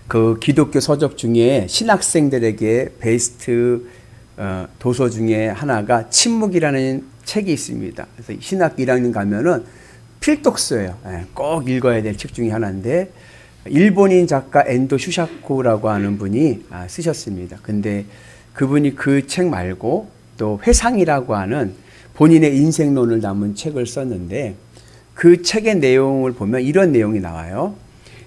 그 기독교 서적 중에 신학생들에게 베스트 도서 중에 하나가 침묵이라는 책이 있습니다. 그래서 신학 1학년 가면은 필독서예요. 꼭 읽어야 될 책 중에 하나인데 일본인 작가 엔도 슈샤코라고 하는 분이 쓰셨습니다. 근데 그분이 그 책 말고 또 회상이라고 하는 본인의 인생론을 담은 책을 썼는데 그 책의 내용을 보면 이런 내용이 나와요.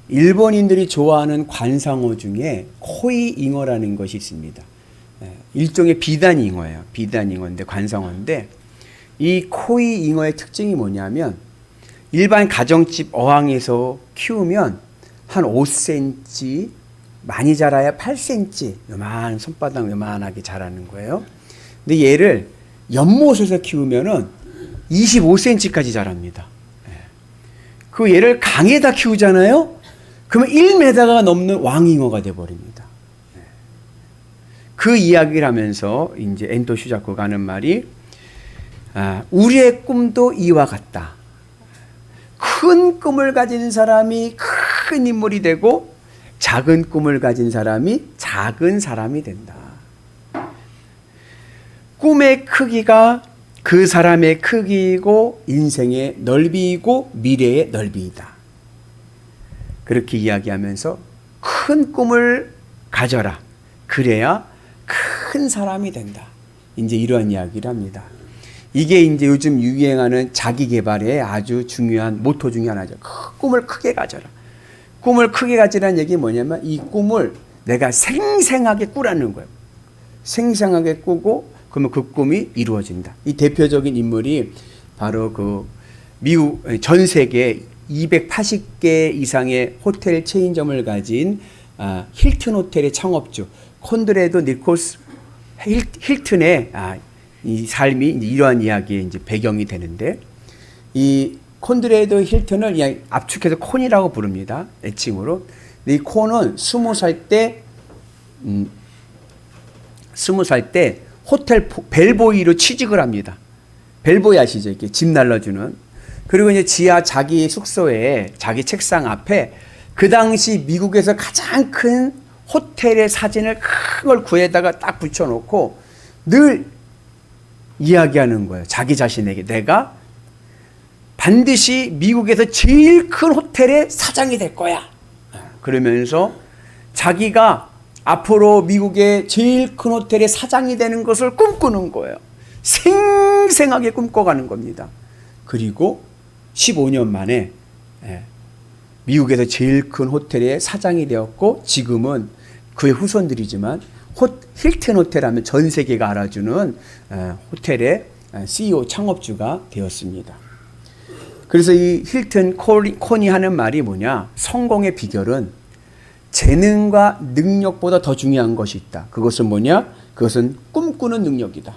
일본인들이 좋아하는 관상어 중에 코이잉어라는 것이 있습니다. 일종의 비단잉어예요. 비단잉어인데 관상어인데 이 코이잉어의 특징이 뭐냐면 일반 가정집 어항에서 키우면 한 5cm, 많이 자라야 8cm, 요만 손바닥 요만하게 자라는 거예요. 근데 얘를 연못에서 키우면은 25cm까지 자랍니다. 그 얘를 강에다 키우잖아요. 그러면 1m가 넘는 왕잉어가 돼버립니다. 그 이야기를 하면서 이제 엔도 슈자코가 하는 말이 우리의 꿈도 이와 같다. 큰 꿈을 가진 사람이 큰 인물이 되고 작은 꿈을 가진 사람이 작은 사람이 된다. 꿈의 크기가 그 사람의 크기이고 인생의 넓이이고 미래의 넓이이다. 그렇게 이야기하면서 큰 꿈을 가져라. 그래야 큰 사람이 된다. 이제 이러한 이야기를 합니다. 이게 이제 요즘 유행하는 자기 개발의 아주 중요한 모토 중에 하나죠. 꿈을 크게 가져라. 꿈을 크게 가지라는 얘기 뭐냐면 이 꿈을 내가 생생하게 꾸라는 거예요. 생생하게 꾸고 그러면 그 꿈이 이루어진다. 이 대표적인 인물이 바로 그 미국 전 세계 280개 이상의 호텔 체인점을 가진 힐튼 호텔의 창업주 콘드레도 니콜스 힐튼의 이 삶이 이제 이러한 이야기의 이제 배경이 되는데 이 콘드레도 힐튼을 그냥 압축해서 콘이라고 부릅니다. 애칭으로. 이 콘은 20살 때 호텔 벨보이로 취직을 합니다. 벨보이 아시죠? 이렇게 집 날라주는. 그리고 이제 지하 자기 숙소에 자기 책상 앞에 그 당시 미국에서 가장 큰 호텔의 사진을 큰 걸 구해다가 딱 붙여놓고 늘 이야기하는 거예요. 자기 자신에게 내가 반드시 미국에서 제일 큰 호텔의 사장이 될 거야. 그러면서 자기가 앞으로 미국의 제일 큰 호텔의 사장이 되는 것을 꿈꾸는 거예요. 생생하게 꿈꿔가는 겁니다. 그리고 15년 만에 미국에서 제일 큰 호텔의 사장이 되었고 지금은 그의 후손들이지만 힐튼 호텔 하면 전 세계가 알아주는 호텔의 CEO 창업주가 되었습니다. 그래서 이 힐튼 콘이 하는 말이 뭐냐? 성공의 비결은 재능과 능력보다 더 중요한 것이 있다. 그것은 뭐냐? 그것은 꿈꾸는 능력이다.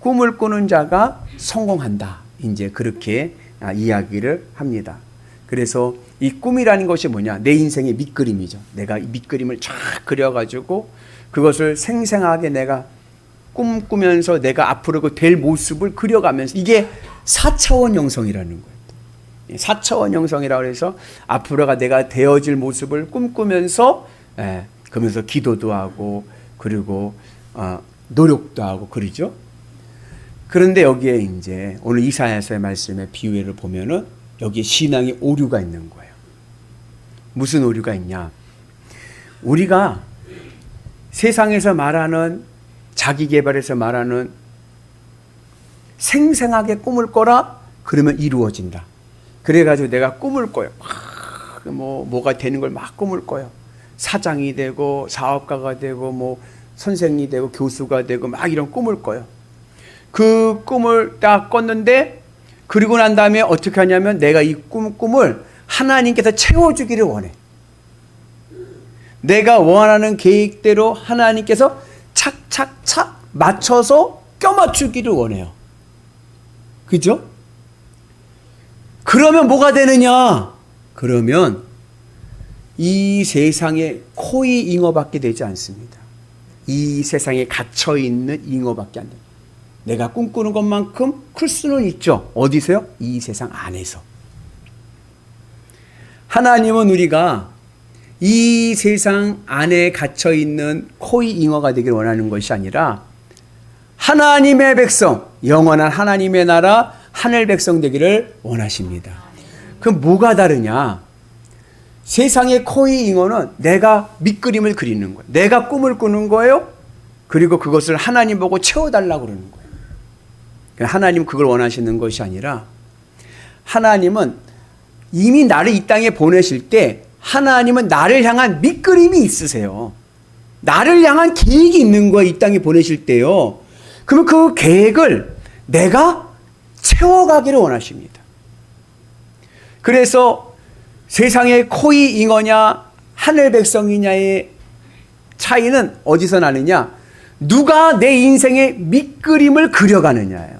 꿈을 꾸는 자가 성공한다. 이제 그렇게 이야기를 합니다. 그래서 이 꿈이라는 것이 뭐냐? 내 인생의 밑그림이죠. 내가 이 밑그림을 쫙 그려가지고 그것을 생생하게 내가 꿈꾸면서 내가 앞으로 그 될 모습을 그려가면서 이게 4차원 형성이라는 거예요. 4차원 형성이라고 해서 앞으로가 내가 되어질 모습을 꿈꾸면서 그러면서 기도도 하고 그리고 노력도 하고 그러죠. 그런데 여기에 이제 오늘 이사야서의 말씀의 비유를 보면은 여기에 신앙의 오류가 있는 거예요. 무슨 오류가 있냐? 우리가 세상에서 말하는 자기 개발에서 말하는 생생하게 꿈을 꿔라 그러면 이루어진다. 그래가지고 내가 꿈을 꿔요. 뭐가 되는 걸 막 꿈을 꿔요. 사장이 되고 사업가가 되고 뭐 선생이 되고 교수가 되고 막 이런 꿈을 꿔요. 그 꿈을 딱 꿨는데 그리고 난 다음에 어떻게 하냐면 내가 이 꿈을 하나님께서 채워주기를 원해. 내가 원하는 계획대로 하나님께서 착착착 맞춰서 껴맞추기를 원해요. 그죠? 그러면 뭐가 되느냐? 그러면 이 세상에 코이 잉어밖에 되지 않습니다. 이 세상에 갇혀있는 잉어밖에 안 돼요. 내가 꿈꾸는 것만큼 클 수는 있죠. 어디서요? 이 세상 안에서. 하나님은 우리가 이 세상 안에 갇혀 있는 코이 잉어가 되길 원하는 것이 아니라 하나님의 백성, 영원한 하나님의 나라 하늘 백성 되기를 원하십니다. 그럼 뭐가 다르냐? 세상의 코이 잉어는 내가 밑그림을 그리는 거예요. 내가 꿈을 꾸는 거예요. 그리고 그것을 하나님 보고 채워달라고 그러는 거예요. 하나님 그걸 원하시는 것이 아니라 하나님은 이미 나를 이 땅에 보내실 때 하나님은 나를 향한 밑그림이 있으세요. 나를 향한 계획이 있는 거예요. 이 땅에 보내실 때요. 그러면 그 계획을 내가 채워가기를 원하십니다. 그래서 세상의 코이 잉어냐 하늘 백성이냐의 차이는 어디서 나느냐? 누가 내 인생의 밑그림을 그려가느냐예요.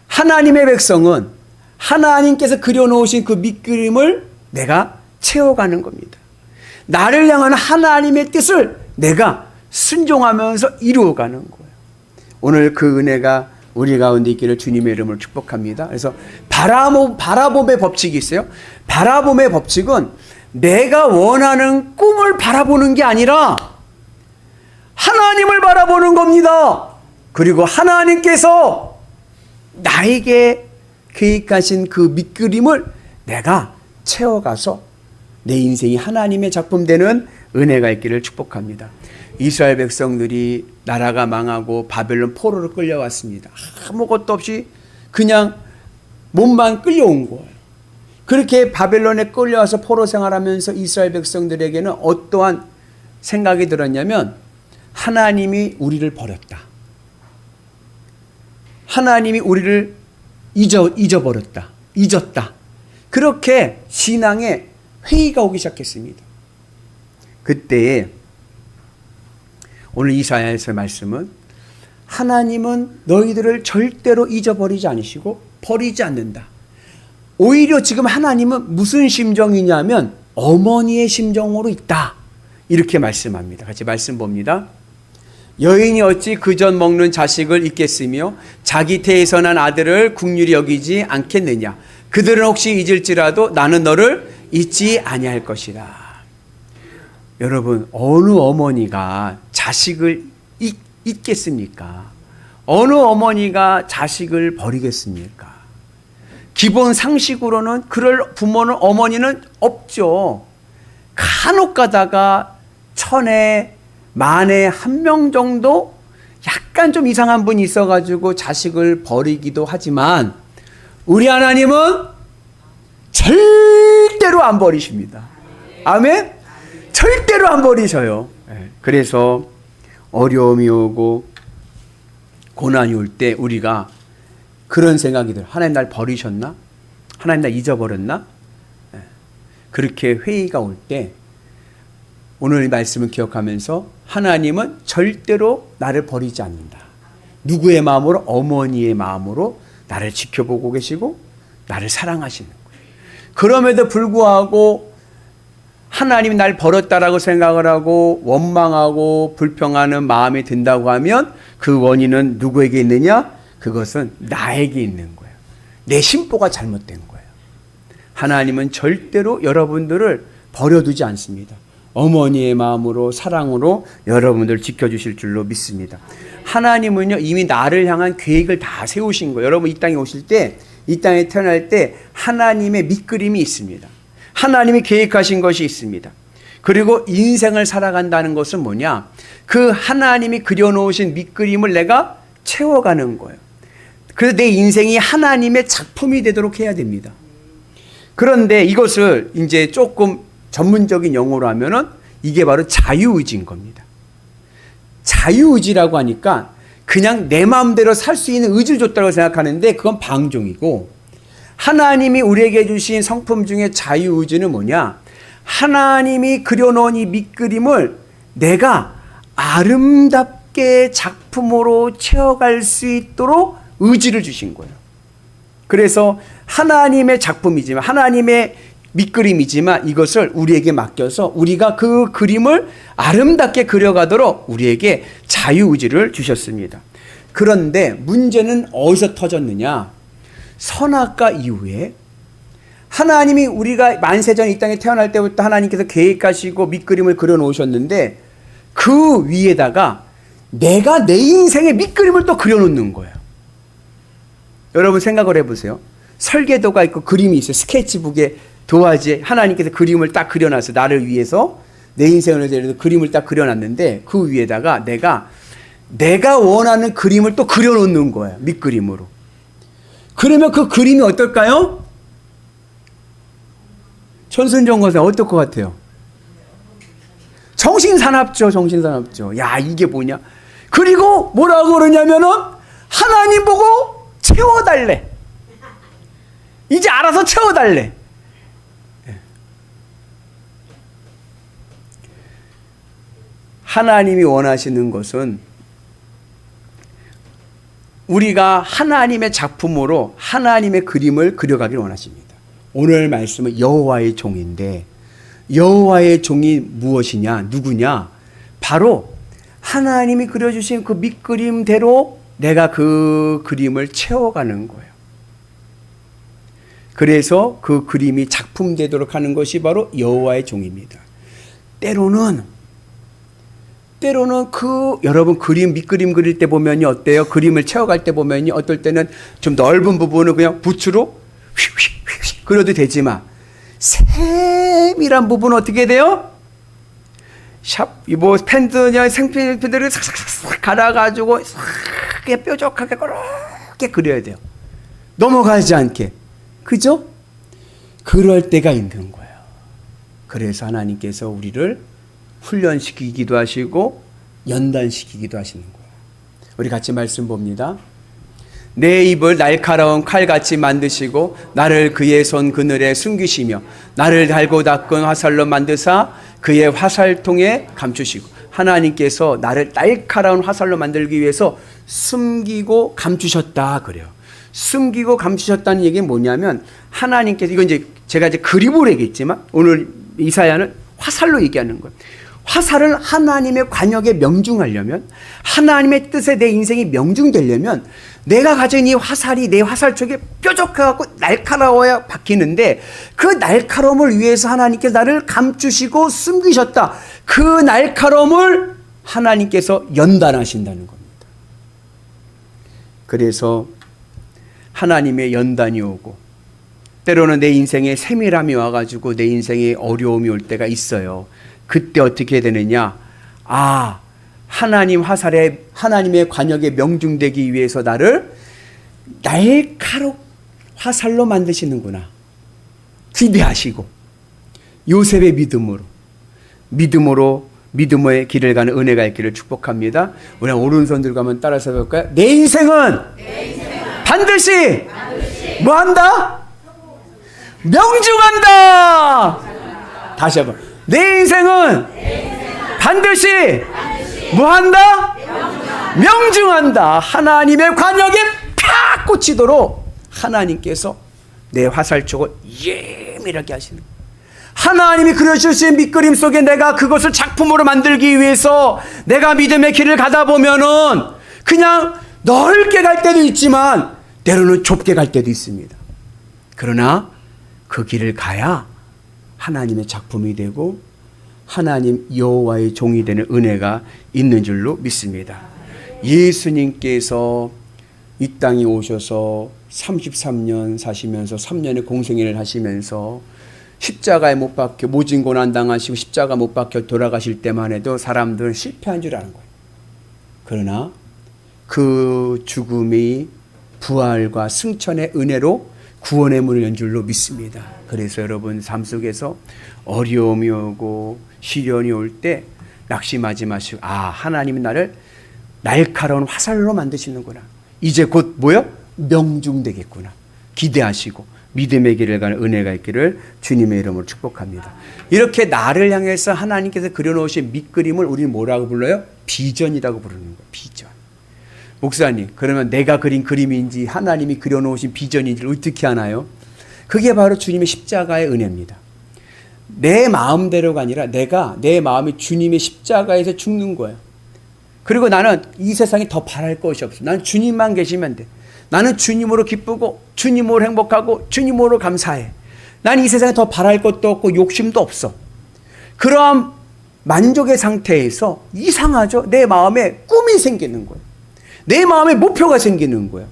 하나님의 백성은 하나님께서 그려놓으신 그 밑그림을 내가 채워가는 겁니다. 나를 향한 하나님의 뜻을 내가 순종하면서 이루어가는 거예요. 오늘 그 은혜가 우리 가운데 있기를 주님의 이름으로 축복합니다. 그래서 바라봄의 법칙이 있어요. 바라봄의 법칙은 내가 원하는 꿈을 바라보는 게 아니라 하나님을 바라보는 겁니다. 그리고 하나님께서 나에게 계획하신 그 밑그림을 내가 채워가서 내 인생이 하나님의 작품 되는 은혜가 있기를 축복합니다. 이스라엘 백성들이 나라가 망하고 바벨론 포로로 끌려왔습니다. 아무것도 없이 그냥 몸만 끌려온 거예요. 그렇게 바벨론에 끌려와서 포로 생활하면서 이스라엘 백성들에게는 어떠한 생각이 들었냐면 하나님이 우리를 버렸다. 하나님이 우리를 잊어버렸다. 잊었다. 그렇게 신앙에 회의가 오기 시작했습니다. 그때에 오늘 이사야에서의 말씀은 하나님은 너희들을 절대로 잊어버리지 않으시고 버리지 않는다. 오히려 지금 하나님은 무슨 심정이냐면 어머니의 심정으로 있다. 이렇게 말씀합니다. 같이 말씀 봅니다. 여인이 어찌 그전 먹는 자식을 잊겠으며 자기 태에서 난 아들을 긍휼히 여기지 않겠느냐. 그들은 혹시 잊을지라도 나는 너를 잊지 아니할 것이다. 여러분, 어느 어머니가 자식을 잊겠습니까? 어느 어머니가 자식을 버리겠습니까? 기본 상식으로는 그럴 부모는 어머니는 없죠. 간혹 가다가 천에 만에 한 명 정도 약간 좀 이상한 분이 있어가지고 자식을 버리기도 하지만 우리 하나님은 절대로 안 버리십니다. 아멘? 절대로 안 버리셔요. 그래서 어려움이 오고 고난이 올 때 우리가 그런 생각이 들어요. 하나님 날 버리셨나? 하나님 날 잊어버렸나? 그렇게 회의가 올 때 오늘 이 말씀을 기억하면서 하나님은 절대로 나를 버리지 않는다. 누구의 마음으로? 어머니의 마음으로 나를 지켜보고 계시고 나를 사랑하시는 거예요. 그럼에도 불구하고 하나님이 날 버렸다라고 생각을 하고 원망하고 불평하는 마음이 든다고 하면 그 원인은 누구에게 있느냐? 그것은 나에게 있는 거예요. 내 심보가 잘못된 거예요. 하나님은 절대로 여러분들을 버려두지 않습니다. 어머니의 마음으로 사랑으로 여러분들을 지켜주실 줄로 믿습니다. 하나님은요 이미 나를 향한 계획을 다 세우신 거예요. 여러분 이 땅에 오실 때, 이 땅에 태어날 때 하나님의 밑그림이 있습니다. 하나님이 계획하신 것이 있습니다. 그리고 인생을 살아간다는 것은 뭐냐? 그 하나님이 그려놓으신 밑그림을 내가 채워가는 거예요. 그래서 내 인생이 하나님의 작품이 되도록 해야 됩니다. 그런데 이것을 이제 조금 전문적인 용어로 하면은 이게 바로 자유의지인 겁니다. 자유의지라고 하니까 그냥 내 마음대로 살 수 있는 의지를 줬다고 생각하는데 그건 방종이고, 하나님이 우리에게 주신 성품 중에 자유의지는 뭐냐? 하나님이 그려놓은 이 밑그림을 내가 아름답게 작품으로 채워갈 수 있도록 의지를 주신 거예요. 그래서 하나님의 작품이지만, 하나님의 밑그림이지만 이것을 우리에게 맡겨서 우리가 그 그림을 아름답게 그려가도록 우리에게 자유의지를 주셨습니다. 그런데 문제는 어디서 터졌느냐? 선악과 이후에 하나님이 우리가 만세전 이 땅에 태어날 때부터 하나님께서 계획하시고 밑그림을 그려 놓으셨는데 그 위에다가 내가 내 인생의 밑그림을 또 그려 놓는 거예요. 여러분 생각을 해보세요. 설계도가 있고 그림이 있어요. 스케치북에 도화지에 하나님께서 그림을 딱 그려놨어요. 나를 위해서 내 인생을 위해서 그림을 딱 그려놨는데 그 위에다가 내가 원하는 그림을 또 그려놓는 거예요. 밑그림으로. 그러면 그 그림이 어떨까요? 천순정 거사 어떨 것 같아요? 정신사납죠. 정신사납죠. 야, 이게 뭐냐? 그리고 뭐라고 그러냐면은 하나님 보고 채워달래. 이제 알아서 채워달래. 하나님이 원하시는 것은 우리가 하나님의 작품으로 하나님의 그림을 그려가길 원하십니다. 오늘 말씀은 여호와의 종인데 여호와의 종이 무엇이냐? 누구냐? 바로 하나님이 그려주신 그 밑그림대로 내가 그 그림을 채워가는 거예요. 그래서 그 그림이 작품되도록 하는 것이 바로 여호와의 종입니다. 때로는 여러분 밑그림 그릴 때 보면요 어때요? 그림을 채워갈 때 보면요 어떨 때는 좀 넓은 부분을 그냥 붓으로 휙휙휙 그려도 되지만 세밀한 부분은 어떻게 돼요? 펜드냐 생펜들을 싹싹싹 갈아가지고 싹 뾰족하게 그렇게 그려야 돼요. 넘어가지 않게. 그죠? 그럴 때가 있는 거예요. 그래서 하나님께서 우리를 훈련시키기도 하시고 연단시키기도 하시는 거예요. 우리 같이 말씀 봅니다. 내 입을 날카로운 칼같이 만드시고 나를 그의 손 그늘에 숨기시며 나를 달고 닦은 화살로 만드사 그의 화살통에 감추시고 하나님께서 나를 날카로운 화살로 만들기 위해서 숨기고 감추셨다 그래요. 숨기고 감추셨다는 얘기는 뭐냐면 하나님께서 이건 이제 제가 이제 그림으로 얘기했지만 오늘 이사야는 화살로 얘기하는 거예요. 화살을 하나님의 관역에 명중하려면 하나님의 뜻에 내 인생이 명중되려면 내가 가진 이 화살이 내 화살 쪽에 뾰족해갖고 날카로워야 박히는데 그 날카로움을 위해서 하나님께서 나를 감추시고 숨기셨다. 그 날카로움을 하나님께서 연단하신다는 겁니다. 그래서 하나님의 연단이 오고 때로는 내 인생에 세밀함이 와가지고 내 인생에 어려움이 올 때가 있어요. 그때 어떻게 되느냐? 하나님 화살에 하나님의 관역에 명중되기 위해서 나를 날카롭 화살로 만드시는구나. 기대하시고 요셉의 믿음으로의 길을 가는 은혜가 있기를 축복합니다. 우리 오른손 들고 한번 따라서 해볼까요? 내 인생은 반드시 뭐한다? 명중한다. 다시 한번. 내 인생은 반드시 뭐한다? 명중한다. 하나님의 관역에 팍 꽂히도록 하나님께서 내 화살촉을 예민하게 하시는 거예요. 하나님이 그려주신 밑그림 속에 내가 그것을 작품으로 만들기 위해서 내가 믿음의 길을 가다 보면은 그냥 넓게 갈 때도 있지만 때로는 좁게 갈 때도 있습니다. 그러나 그 길을 가야 하나님의 작품이 되고 하나님 여호와의 종이 되는 은혜가 있는 줄로 믿습니다. 예수님께서 이 땅에 오셔서 33년 사시면서 3년의 공생애를 하시면서 십자가에 못 박혀 모진 고난 당하시고 십자가 못 박혀 돌아가실 때만 해도 사람들은 실패한 줄 아는 거예요. 그러나 그 죽음이 부활과 승천의 은혜로 구원의 문을 연 줄로 믿습니다. 그래서 여러분 삶 속에서 어려움이 오고 시련이 올 때 낙심하지 마시고 하나님이 나를 날카로운 화살로 만드시는구나. 이제 곧 뭐요? 명중되겠구나. 기대하시고 믿음의 길을 가는 은혜가 있기를 주님의 이름으로 축복합니다. 이렇게 나를 향해서 하나님께서 그려놓으신 밑그림을 우리는 뭐라고 불러요? 비전이라고 부르는 거예요. 비전. 목사님, 그러면 내가 그린 그림인지 하나님이 그려놓으신 비전인지를 어떻게 아나요? 그게 바로 주님의 십자가의 은혜입니다. 내 마음대로가 아니라 내 마음이 주님의 십자가에서 죽는 거예요. 그리고 나는 이 세상에 더 바랄 것이 없어. 나는 주님만 계시면 돼. 나는 주님으로 기쁘고 주님으로 행복하고 주님으로 감사해. 난 이 세상에 더 바랄 것도 없고 욕심도 없어. 그러한 만족의 상태에서 이상하죠? 내 마음에 꿈이 생기는 거예요. 내 마음에 목표가 생기는 거예요.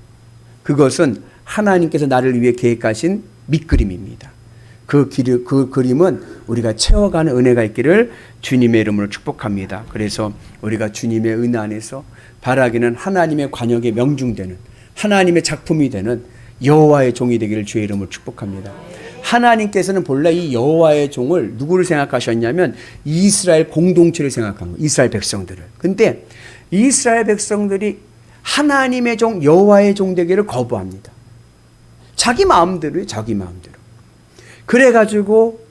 그것은 하나님께서 나를 위해 계획하신 밑그림입니다. 그 그림은 우리가 채워가는 은혜가 있기를 주님의 이름으로 축복합니다. 그래서 우리가 주님의 은혜 안에서 바라기는 하나님의 관역에 명중되는 하나님의 작품이 되는 여호와의 종이 되기를 주의 이름으로 축복합니다. 하나님께서는 본래 이 여호와의 종을 누구를 생각하셨냐면 이스라엘 공동체를 생각한 거예요. 이스라엘 백성들을. 근데 이스라엘 백성들이 하나님의 종 여호와의 종 되기를 거부합니다. 자기 마음대로요. 자기 마음대로. 그래가지고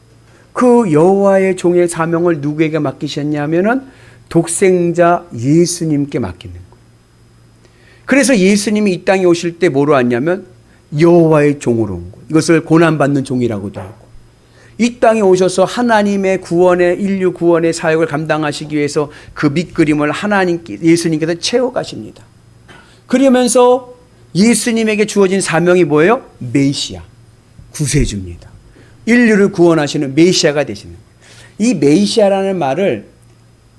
그 여호와의 종의 사명을 누구에게 맡기셨냐면은 독생자 예수님께 맡기는 거예요. 그래서 예수님이 이 땅에 오실 때 뭐로 왔냐면 여호와의 종으로 온 거예요. 이것을 고난받는 종이라고도 하고, 이 땅에 오셔서 하나님의 구원의 인류 구원의 사역을 감당하시기 위해서 그 밑그림을 예수님께서 채워가십니다. 그러면서 예수님에게 주어진 사명이 뭐예요? 메시아, 구세주입니다. 인류를 구원하시는 메시아가 되시는 거예요. 이 메시아라는 말을,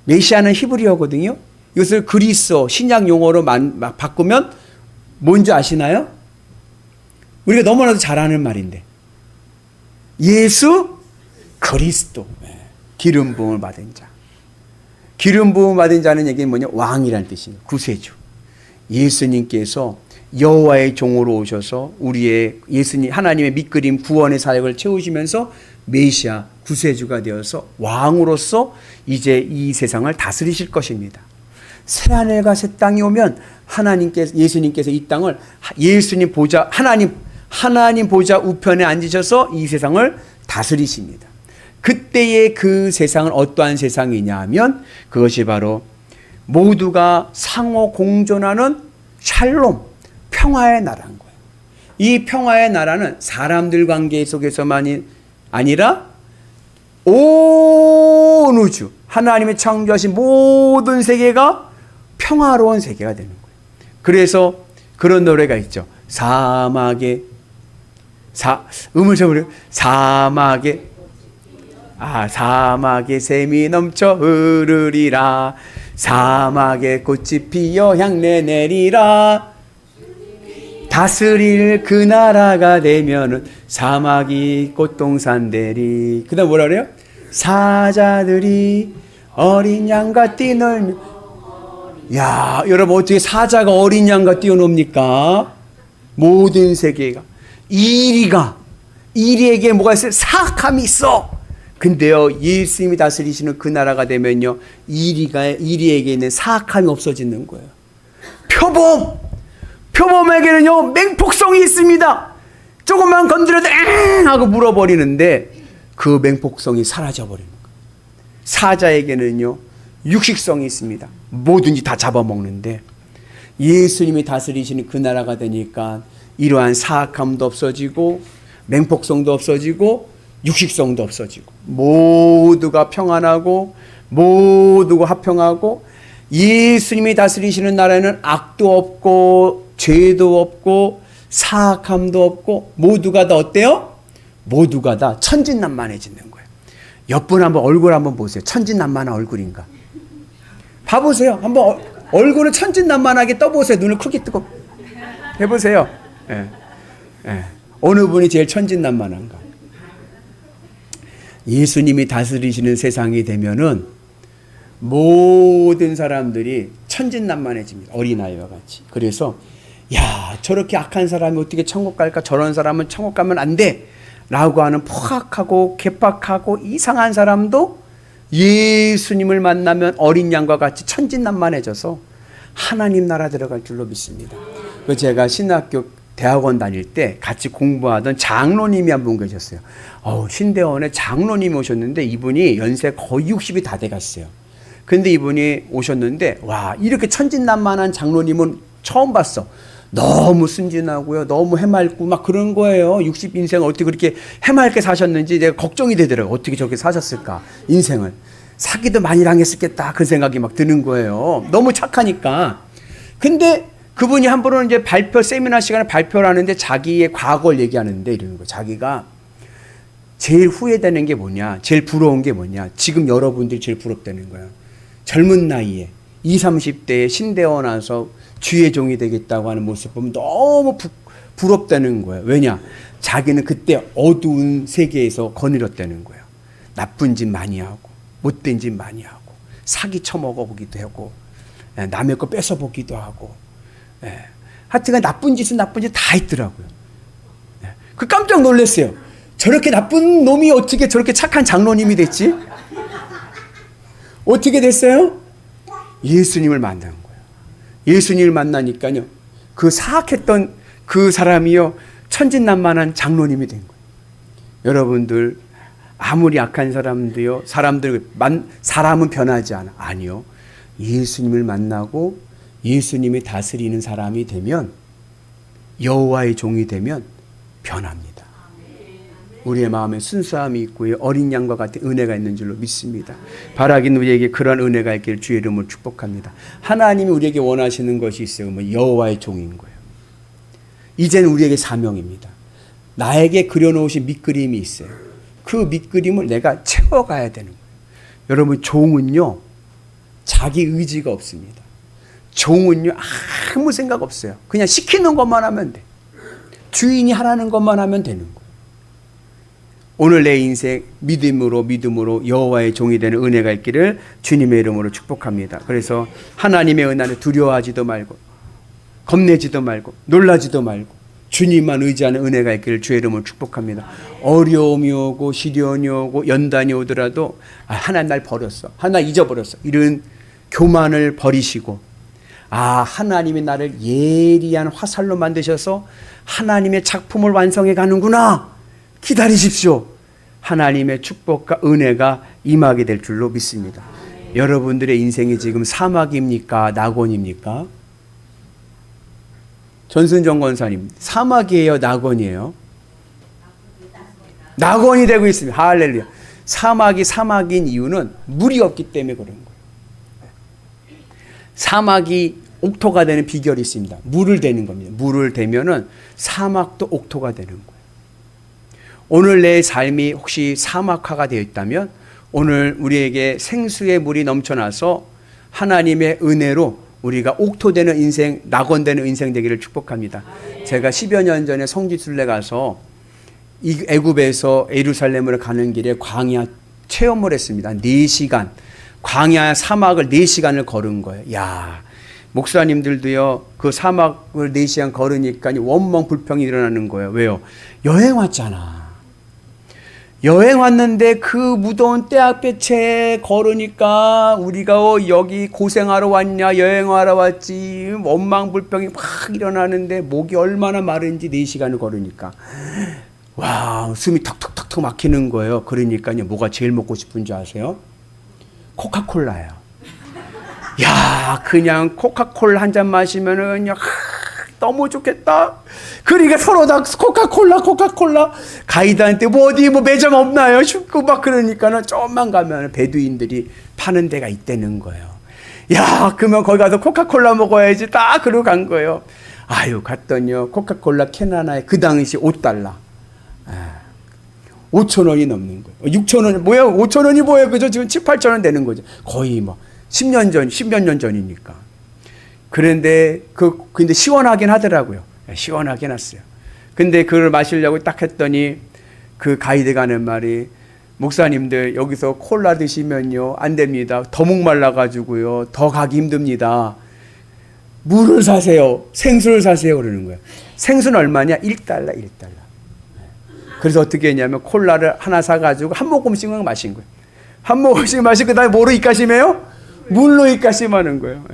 메시아는 히브리어거든요. 이것을 그리스어 신약 용어로 바꾸면 뭔지 아시나요? 우리가 너무나도 잘 아는 말인데, 예수 그리스도, 기름 부음을 받은 자. 기름 부음을 받은 자는 얘기는 뭐냐? 왕이라는 뜻입니다. 구세주. 예수님께서 여호와의 종으로 오셔서 우리의 예수님 하나님의 밑그림 구원의 사역을 채우시면서 메시아 구세주가 되어서 왕으로서 이제 이 세상을 다스리실 것입니다. 새하늘과 새 땅이 오면 예수님께서 이 땅을 예수님 보좌 하나님 보좌 우편에 앉으셔서 이 세상을 다스리십니다. 그때의 그 세상은 어떠한 세상이냐 하면 그것이 바로 모두가 상호 공존하는 샬롬, 평화의 나라인 거예요. 이 평화의 나라는 사람들 관계 속에서만이 아니라 온 우주, 하나님의 창조하신 모든 세계가 평화로운 세계가 되는 거예요. 그래서 그런 노래가 있죠. 사막에 사막에 샘이 넘쳐 흐르리라. 사막에 꽃이 피어 향내 내리라. 다스릴 그 나라가 되면은 사막이 꽃동산 되리. 그 다음 뭐라 그래요? 사자들이 어린 양과 뛰놀며. 야, 여러분 어떻게 사자가 어린 양과 뛰어놉니까? 모든 세계가. 이리에게 뭐가 있어요? 사악함이 있어. 근데요, 예수님이 다스리시는 그 나라가 되면요, 이리에게 있는 사악함이 없어지는 거예요. 표범에게는요, 맹폭성이 있습니다. 조금만 건드려도 엥 하고 물어버리는데 그 맹폭성이 사라져버리는 거예요. 사자에게는요, 육식성이 있습니다. 뭐든지 다 잡아먹는데 예수님이 다스리시는 그 나라가 되니까 이러한 사악함도 없어지고 맹폭성도 없어지고 육식성도 없어지고 모두가 평안하고 모두가 화평하고, 예수님이 다스리시는 나라에는 악도 없고 죄도 없고 사악함도 없고 모두가 다 어때요? 모두가 다 천진난만해지는 거예요. 옆분 한번 얼굴 한번 보세요. 천진난만한 얼굴인가? 봐보세요. 한번 얼굴을 천진난만하게 떠보세요. 눈을 크게 뜨고 해보세요. 어느 분이 제일 천진난만한가? 예수님이 다스리시는 세상이 되면은 모든 사람들이 천진난만해집니다. 어린아이와 같이. 그래서 야, 저렇게 악한 사람이 어떻게 천국 갈까? 저런 사람은 천국 가면 안 돼 라고 하는 포악하고 개팍하고 이상한 사람도 예수님을 만나면 어린 양과 같이 천진난만해져서 하나님 나라 들어갈 줄로 믿습니다. 제가 신학교 대학원 다닐 때 같이 공부하던 장로님이 한 분 계셨어요. 신대원에 장로님이 오셨는데 이분이 연세 거의 60이 다 돼갔어요. 근데 이분이 오셨는데 와, 이렇게 천진난만한 장로님은 처음 봤어. 너무 순진하고요, 너무 해맑고 막 그런 거예요. 60 인생을 어떻게 그렇게 해맑게 사셨는지 내가 걱정이 되더라고요. 어떻게 저렇게 사셨을까, 인생을. 사기도 많이 당했었겠다, 그 생각이 막 드는 거예요. 너무 착하니까. 근데 그분이 한 번은 이제 세미나 시간에 발표를 하는데 자기의 과거를 얘기하는데 이러는 거예요. 자기가 제일 후회되는 게 뭐냐? 제일 부러운 게 뭐냐? 지금 여러분들이 제일 부럽다는 거야. 젊은 나이에 20, 30대에 신대원 나서 주의 종이 되겠다고 하는 모습 보면 너무 부럽다는 거예요. 왜냐? 자기는 그때 어두운 세계에서 거느렸다는 거예요. 나쁜 짓 많이 하고 못된 짓 많이 하고 사기 쳐먹어 보기도 하고 남의 거 뺏어 보기도 하고 하여튼간 나쁜 짓은 나쁜 짓 다 있더라고요. 그 깜짝 놀랐어요. 저렇게 나쁜 놈이 어떻게 저렇게 착한 장로님이 됐지? 어떻게 됐어요? 예수님을 만난 거예요. 예수님을 만나니까요. 그 사악했던 그 사람이요. 천진난만한 장로님이 된 거예요. 여러분들 아무리 악한 사람도요. 사람은 변하지 않아. 아니요. 예수님을 만나고 예수님이 다스리는 사람이 되면 여호와의 종이 되면 변합니다. 우리의 마음에 순수함이 있고요. 어린 양과 같은 은혜가 있는 줄로 믿습니다. 바라긴 우리에게 그런 은혜가 있기를 주의 이름으로 축복합니다. 하나님이 우리에게 원하시는 것이 있어요. 여호와의 종인 거예요. 이제는 우리에게 사명입니다. 나에게 그려놓으신 밑그림이 있어요. 그 밑그림을 내가 채워가야 되는 거예요. 여러분 종은요. 자기 의지가 없습니다. 종은요. 아무 생각 없어요. 그냥 시키는 것만 하면 돼. 주인이 하라는 것만 하면 되는 거예요. 오늘 내 인생 믿음으로 여호와의 종이 되는 은혜가 있기를 주님의 이름으로 축복합니다. 그래서 하나님의 은혜를 두려워하지도 말고 겁내지도 말고 놀라지도 말고 주님만 의지하는 은혜가 있기를 주의 이름으로 축복합니다. 어려움이 오고 시련이 오고 연단이 오더라도 하나님 날 버렸어. 하나님 잊어버렸어. 이런 교만을 버리시고 하나님이 나를 예리한 화살로 만드셔서 하나님의 작품을 완성해 가는구나. 기다리십시오. 하나님의 축복과 은혜가 임하게 될 줄로 믿습니다. 여러분들의 인생이 지금 사막입니까? 낙원입니까? 전순정 권사님, 사막이에요? 낙원이에요? 낙원이 되고 있습니다. 할렐루야. 사막이 사막인 이유는 물이 없기 때문에 그런 거예요. 사막이 옥토가 되는 비결이 있습니다. 물을 대는 겁니다. 물을 대면은 사막도 옥토가 되는 거예요. 오늘 내 삶이 혹시 사막화가 되어 있다면 오늘 우리에게 생수의 물이 넘쳐나서 하나님의 은혜로 우리가 옥토되는 인생, 낙원되는 인생 되기를 축복합니다. 제가 10여 년 전에 성지순례 가서 애굽에서 예루살렘으로 가는 길에 광야 체험을 했습니다. 4시간. 광야 사막을 4시간을 걸은 거예요. 야, 목사님들도요, 그 사막을 4시간 걸으니까 원망 불평이 일어나는 거예요. 왜요? 여행 왔잖아. 여행 왔는데 그 무더운 때앞에 걸으니까 우리가 여기 고생하러 왔냐, 여행하러 왔지, 원망불평이 막 일어나는데 목이 얼마나 마른지 4시간을 걸으니까. 와, 숨이 턱턱턱턱 막히는 거예요. 그러니까요, 뭐가 제일 먹고 싶은 줄 아세요? 코카콜라예요. 야, 그냥 코카콜라 한 잔 마시면은 너무 좋겠다. 그러니까 서로 다 코카콜라 가이드한테 어디 매점 없나요? 춥고 막 그러니까는 조금만 가면 베두인들이 파는 데가 있다는 거예요. 야, 그러면 거기 가서 코카콜라 먹어야지. 딱 그러고 간 거예요. 아유, 갔더니요, 코카콜라 캔 하나에 그 당시 $5. 5,000원이 넘는 거예요. 6,000원, 뭐야? 5,000원이 뭐예요? 그죠? 지금 7, 8,000원 되는 거죠. 거의 10몇 년 전이니까. 근데 시원하긴 하더라고요. 시원하긴 했어요. 근데 그걸 마시려고 딱 했더니 그 가이드가 하는 말이, 목사님들 여기서 콜라 드시면요 안 됩니다. 더 목말라가지고요 더 가기 힘듭니다. 물을 사세요. 생수를 사세요. 그러는 거예요. 생수는 얼마냐? $1. 그래서 어떻게 했냐면 콜라를 하나 사가지고 한 모금씩만 마신 거예요. 한 모금씩 마시고 그다음에 뭐로 입가심해요? 물로 입가심하는 거예요.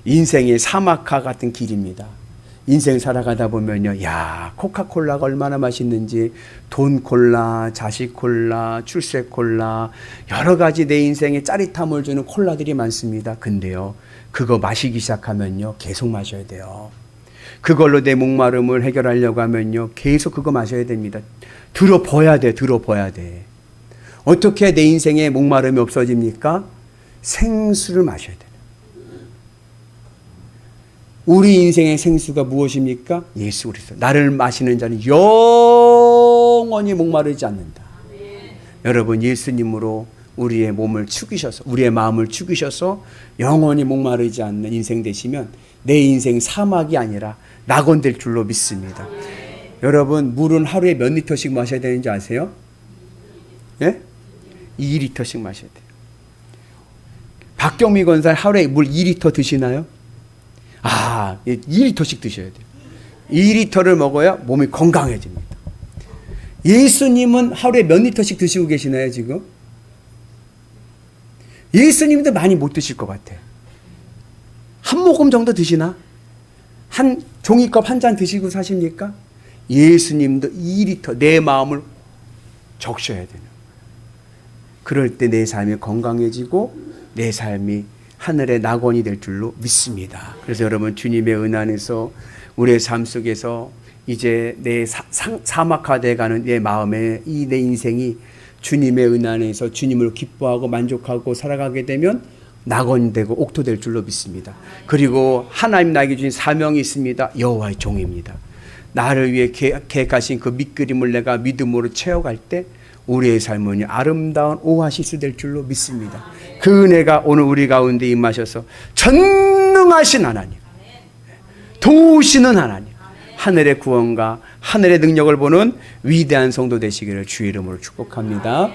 인생의 사막화 같은 길입니다. 인생 살아가다 보면요, 야, 코카콜라가 얼마나 맛있는지, 돈 콜라, 자식 콜라, 출세 콜라, 여러 가지 내 인생에 짜릿함을 주는 콜라들이 많습니다. 근데요, 그거 마시기 시작하면요, 계속 마셔야 돼요. 그걸로 내 목마름을 해결하려고 하면요, 계속 그거 마셔야 됩니다. 들어봐야 돼. 어떻게 내 인생에 목마름이 없어집니까? 생수를 마셔야 돼요. 우리 인생의 생수가 무엇입니까? 예수 그리스도. 나를 마시는 자는 영원히 목마르지 않는다. 여러분 예수님으로 우리의 몸을 축이셔서 우리의 마음을 축이셔서 영원히 목마르지 않는 인생 되시면 내 인생 사막이 아니라 낙원 될 줄로 믿습니다. 여러분 물은 하루에 몇 리터씩 마셔야 되는지 아세요? 예? 2리터씩 마셔야 돼요. 박경미 권사 하루에 물 2리터 드시나요? 2리터씩 드셔야 돼요. 2리터를 먹어야 몸이 건강해집니다. 예수님은 하루에 몇 리터씩 드시고 계시나요 지금? 예수님도 많이 못 드실 것 같아요. 한 모금 정도 드시나? 한 종이컵 한 잔 드시고 사십니까? 예수님도 2리터 내 마음을 적셔야 돼요. 그럴 때 내 삶이 건강해지고 내 삶이 하늘의 낙원이 될 줄로 믿습니다. 그래서 여러분 주님의 은혜 안에서 우리의 삶 속에서 이제 내 사막화되어 가는 내 마음에 이 내 인생이 주님의 은혜 안에서 주님을 기뻐하고 만족하고 살아가게 되면 낙원이 되고 옥토 될 줄로 믿습니다. 그리고 하나님 나에게 주신 사명이 있습니다. 여호와의 종입니다. 나를 위해 계획하신 그 밑그림을 내가 믿음으로 채워갈 때 우리의 삶은 아름다운 오아시스 될 줄로 믿습니다. 그 은혜가 오늘 우리 가운데 임하셔서 전능하신 하나님, 도우시는 하나님, 하늘의 구원과 하늘의 능력을 보는 위대한 성도 되시기를 주의 이름으로 축복합니다.